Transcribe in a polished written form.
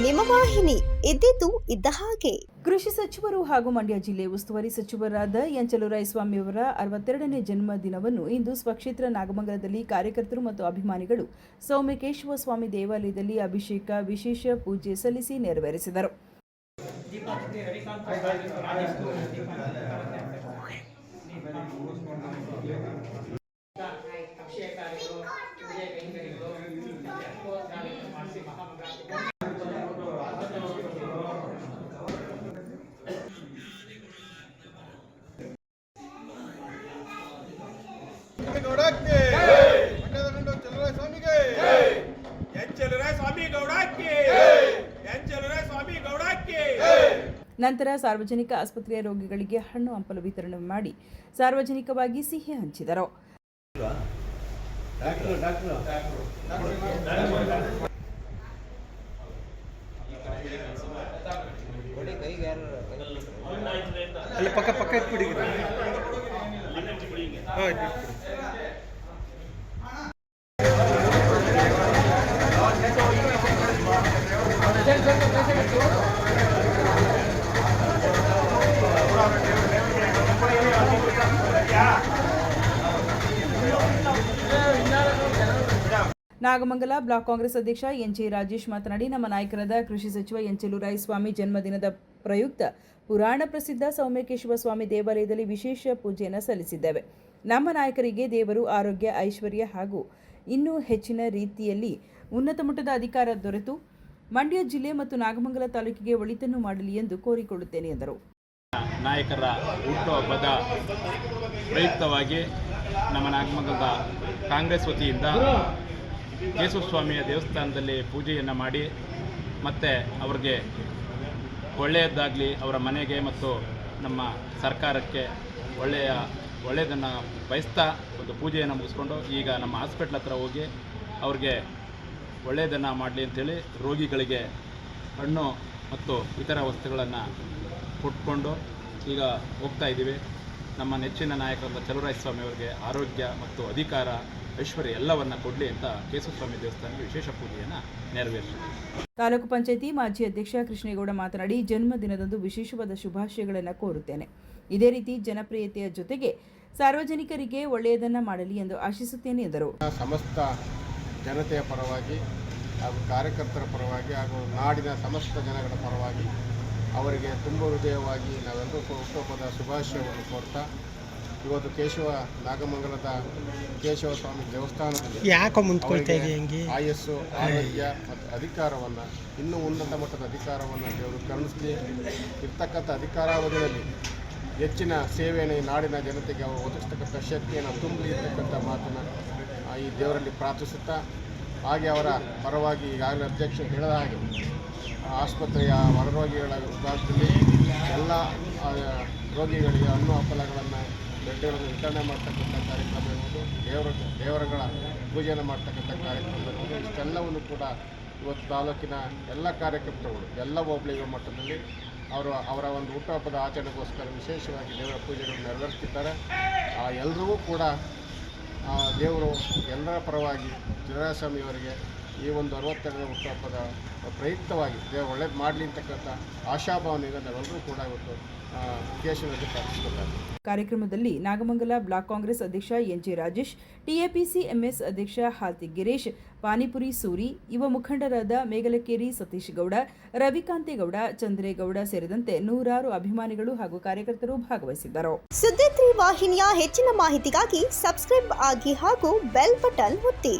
ನಿಮ್ಮ ವಾಹಿನಿ ಇದ್ದಿದ್ದು ಇದ್ದ ಹಾಗೆ. ಕೃಷಿ ಸಚಿವರು ಹಾಗೂ ಮಂಡ್ಯ ಜಿಲ್ಲೆ ಉಸ್ತುವಾರಿ ಸಚಿವರಾದ ಎನ್ ಚಲುವರಾಯಸ್ವಾಮಿಯವರ 62ನೇ ಜನ್ಮ ದಿನವನ್ನು ಇಂದು ಸ್ವಕ್ಷೇತ್ರ ನಾಗಮಂಗಲದಲ್ಲಿ ಕಾರ್ಯಕರ್ತರು ಮತ್ತು ಅಭಿಮಾನಿಗಳು ಸೌಮ್ಯಕೇಶವ ಸ್ವಾಮಿ ದೇವಾಲಯದಲ್ಲಿ ಅಭಿಷೇಕ ವಿಶೇಷ ಪೂಜೆ ಸಲ್ಲಿಸಿ ನೆರವೇರಿಸಿದರು. ನಂತರ ಸಾರ್ವಜನಿಕ ಆಸ್ಪತ್ರೆಯ ರೋಗಿಗಳಿಗೆ ಹಣ್ಣು ಹಂಪಲು ವಿತರಣೆ ಮಾಡಿ ಸಾರ್ವಜನಿಕವಾಗಿ ಸಿಹಿ ಹಂಚಿದರು. ನಾಗಮಂಗಲ ಬ್ಲಾಕ್ ಕಾಂಗ್ರೆಸ್ ಅಧ್ಯಕ್ಷ ಎನ್ ಜೆ ರಾಜೇಶ್ ಮಾತನಾಡಿ, ನಮ್ಮ ನಾಯಕರಾದ ಕೃಷಿ ಸಚಿವ ಎನ್ ಚಲುವರಾಯಸ್ವಾಮಿ ಜನ್ಮದಿನದ ಪ್ರಯುಕ್ತ ಪುರಾಣ ಪ್ರಸಿದ್ಧ ಸೌಮ್ಯಕೇಶವ ಸ್ವಾಮಿ ದೇವಾಲಯದಲ್ಲಿ ವಿಶೇಷ ಪೂಜೆಯನ್ನು ಸಲ್ಲಿಸಿದ್ದೇವೆ. ನಮ್ಮ ನಾಯಕರಿಗೆ ದೇವರು ಆರೋಗ್ಯ, ಐಶ್ವರ್ಯ ಹಾಗೂ ಇನ್ನೂ ಹೆಚ್ಚಿನ ರೀತಿಯಲ್ಲಿ ಉನ್ನತ ಮಟ್ಟದ ಅಧಿಕಾರ ದೊರೆತು ಮಂಡ್ಯ ಜಿಲ್ಲೆ ಮತ್ತು ನಾಗಮಂಗಲ ತಾಲೂಕಿಗೆ ಒಳಿತನ್ನು ಮಾಡಲಿ ಎಂದು ಕೋರಿಕೊಳ್ಳುತ್ತೇನೆ ಎಂದರು. ನಾಯಕರ ಹುಟ್ಟುಹಬ್ಬದ ಪ್ರಯುಕ್ತವಾಗಿ ನಮ್ಮ ನಾಗಮಂಗಲದ ಕಾಂಗ್ರೆಸ್ ವತಿಯಿಂದ ಕೇಶವಸ್ವಾಮಿಯ ದೇವಸ್ಥಾನದಲ್ಲಿ ಪೂಜೆಯನ್ನು ಮಾಡಿ ಮತ್ತು ಅವ್ರಿಗೆ ಒಳ್ಳೆಯದಾಗಲಿ, ಅವರ ಮನೆಗೆ ಮತ್ತು ನಮ್ಮ ಸರ್ಕಾರಕ್ಕೆ ಒಳ್ಳೆಯದನ್ನು ಬಯಸ್ತಾ ಒಂದು ಪೂಜೆಯನ್ನು ಮುಗಿಸ್ಕೊಂಡು ಈಗ ನಮ್ಮ ಹಾಸ್ಪಿಟ್ಲ್ ಹತ್ರ ಹೋಗಿ ಅವ್ರಿಗೆ ಒಳ್ಳೆಯದನ್ನು ಮಾಡಲಿ ಅಂಥೇಳಿ ರೋಗಿಗಳಿಗೆ ಹಣ್ಣು ಮತ್ತು ಇತರ ವಸ್ತುಗಳನ್ನು ಕೊಟ್ಕೊಂಡು ಈಗ ಹೋಗ್ತಾ ಇದ್ದೀವಿ. ನಮ್ಮ ನೆಚ್ಚಿನ ನಾಯಕರಾದ ಚಲುವರಾಯಸ್ವಾಮಿ ಅವರಿಗೆ ಆರೋಗ್ಯ ಮತ್ತು ಅಧಿಕಾರ, ಐಶ್ವರ್ಯ ಎಲ್ಲವನ್ನ ಕೊಡಲಿ ಅಂತ ಕೇಶವಸ್ವಾಮಿ ದೇವಸ್ಥಾನಕ್ಕೆ ವಿಶೇಷ ಪೂಜೆಯನ್ನು ನೆರವೇರಿಸಿದರು. ತಾಲೂಕು ಪಂಚಾಯಿತಿ ಮಾಜಿ ಅಧ್ಯಕ್ಷ ಕೃಷ್ಣೇಗೌಡ ಮಾತನಾಡಿ, ಜನ್ಮದಿನದಂದು ವಿಶೇಷವಾದ ಶುಭಾಶಯಗಳನ್ನು ಕೋರುತ್ತೇನೆ. ಇದೇ ರೀತಿ ಜನಪ್ರಿಯತೆಯ ಜೊತೆಗೆ ಸಾರ್ವಜನಿಕರಿಗೆ ಒಳ್ಳೆಯದನ್ನ ಮಾಡಲಿ ಎಂದು ಆಶಿಸುತ್ತೇನೆ ಎಂದರು. ಸಮಸ್ತ ಜನತೆಯ ಪರವಾಗಿ ಹಾಗೂ ಕಾರ್ಯಕರ್ತರ ಪರವಾಗಿ ಹಾಗೂ ನಾಡಿನ ಸಮಸ್ತ ಜನಗಳ ಪರವಾಗಿ ಅವರಿಗೆ ತುಂಬ ಹೃದಯವಾಗಿ ನಾವೆಲ್ಲರೂ ಹುಟ್ಟುಹಬ್ಬದ ಶುಭಾಶಯವನ್ನು ಕೋರ್ತಾ ಇವತ್ತು ನಾಗಮಂಗಲದ ಕೇಶವ ಸ್ವಾಮಿ ದೇವಸ್ಥಾನದಲ್ಲಿ ಆಯಸ್ಸು, ಆರೋಗ್ಯ ಮತ್ತು ಅಧಿಕಾರವನ್ನು ಇನ್ನೂ ಉನ್ನತ ಮಟ್ಟದ ಅಧಿಕಾರವನ್ನು ದೇವರು ಕರುಣಿಸಲಿ. ಇರ್ತಕ್ಕಂಥ ಅಧಿಕಾರಾವಧಿಯಲ್ಲಿ ಹೆಚ್ಚಿನ ಸೇವೆಯನ್ನು ಈ ನಾಡಿನ ಜನತೆಗೆ ಅವರು ಒದಗಿಸ್ತಕ್ಕಂಥ ಶಕ್ತಿಯನ್ನು ತುಂಬಲಿ ಇರ್ತಕ್ಕಂಥ ಮಾತನ್ನು ಈ ದೇವರಲ್ಲಿ ಪ್ರಾರ್ಥಿಸುತ್ತಾ, ಹಾಗೆ ಅವರ ಪರವಾಗಿ ಈಗಾಗಲೇ ಅಧ್ಯಕ್ಷರು ಹೇಳಿದ ಹಾಗೆ ಆಸ್ಪತ್ರೆಯ ಹೊರರೋಗಿಗಳ ವಿಭಾಗದಲ್ಲಿ ಎಲ್ಲ ರೋಗಿಗಳಿಗೆ ಹಣ್ಣು ಹಂಪಲಗಳನ್ನು ಬೆಡ್ಗಳನ್ನು ವಿತರಣೆ ಮಾಡ್ತಕ್ಕಂಥ ಕಾರ್ಯಕ್ರಮ ಇರ್ಬೋದು, ದೇವರುಗಳ ಪೂಜೆಯನ್ನು ಮಾಡ್ತಕ್ಕಂಥ ಕಾರ್ಯಕ್ರಮ ಇರ್ಬೋದು, ಇಷ್ಟೆಲ್ಲವನ್ನು ಕೂಡ ಇವತ್ತು ತಾಲೂಕಿನ ಎಲ್ಲ ಕಾರ್ಯಕರ್ತರುಗಳು ಎಲ್ಲ ಹೋಬಳಿಗಳ ಮಟ್ಟದಲ್ಲಿ ಅವರ ಒಂದು ಹುಟ್ಟುಹಬ್ಬದ ಆಚರಣೆಗೋಸ್ಕರ ವಿಶೇಷವಾಗಿ ದೇವರ ಪೂಜೆಗಳನ್ನು ನೆರವೇರಿಸ್ತಿದ್ದಾರೆ. ಎಲ್ಲರಿಗೂ ಕೂಡ ದೇವರು ಎಲ್ಲರ ಪರವಾಗಿ ಚಲುವರಾಯಸ್ವಾಮಿಯವರಿಗೆ ಈ ಒಂದು 62ನೇ ಹುಟ್ಟುಹಬ್ಬದ ಪ್ರಯುಕ್ತವಾಗಿ ದೇವರು ಒಳ್ಳೇದು ಮಾಡಲಿ ಅಂತಕ್ಕಂಥ ಆಶಾಭಾವನೆಯಿಂದ ನಾವೆಲ್ಲರೂ ಕೂಡ ಇವತ್ತು ಕೇಶವನಲ್ಲಿ ಪ್ರಾರ್ಥಿಸುತ್ತಾರೆ. ಕಾರ್ಯಕ್ರಮದಲ್ಲಿ ನಾಗಮಂಗಲ ಬ್ಲಾಕ್ ಕಾಂಗ್ರೆಸ್ ಅಧ್ಯಕ್ಷ N J Rajesh, TAPC MS ಅಧ್ಯಕ್ಷ ಹಾಲ್ತಿ ಗಿರೀಶ್, ಪಾನಿಪುರಿ ಸೂರಿ, ಯುವ ಮುಖಂಡರಾದ ಮೇಗಲಕೇರಿ ಸತೀಶ್ ಗೌಡ, ರವಿಕಾಂತೇಗೌಡ, ಚಂದ್ರೇಗೌಡ ಸೇರಿದಂತೆ ನೂರಾರು ಅಭಿಮಾನಿಗಳು ಹಾಗೂ ಕಾರ್ಯಕರ್ತರು ಭಾಗವಹಿಸಿದ್ದರು. ಸುದ್ದಿ 3 ವಾಹಿನಿಯ ಹೆಚ್ಚಿನ ಮಾಹಿತಿಗಾಗಿ ಸಬ್ಸ್ಕ್ರೈಬ್ ಆಗಿ ಹಾಗೂ ಬೆಲ್ ಬಟನ್ ಒತ್ತಿ.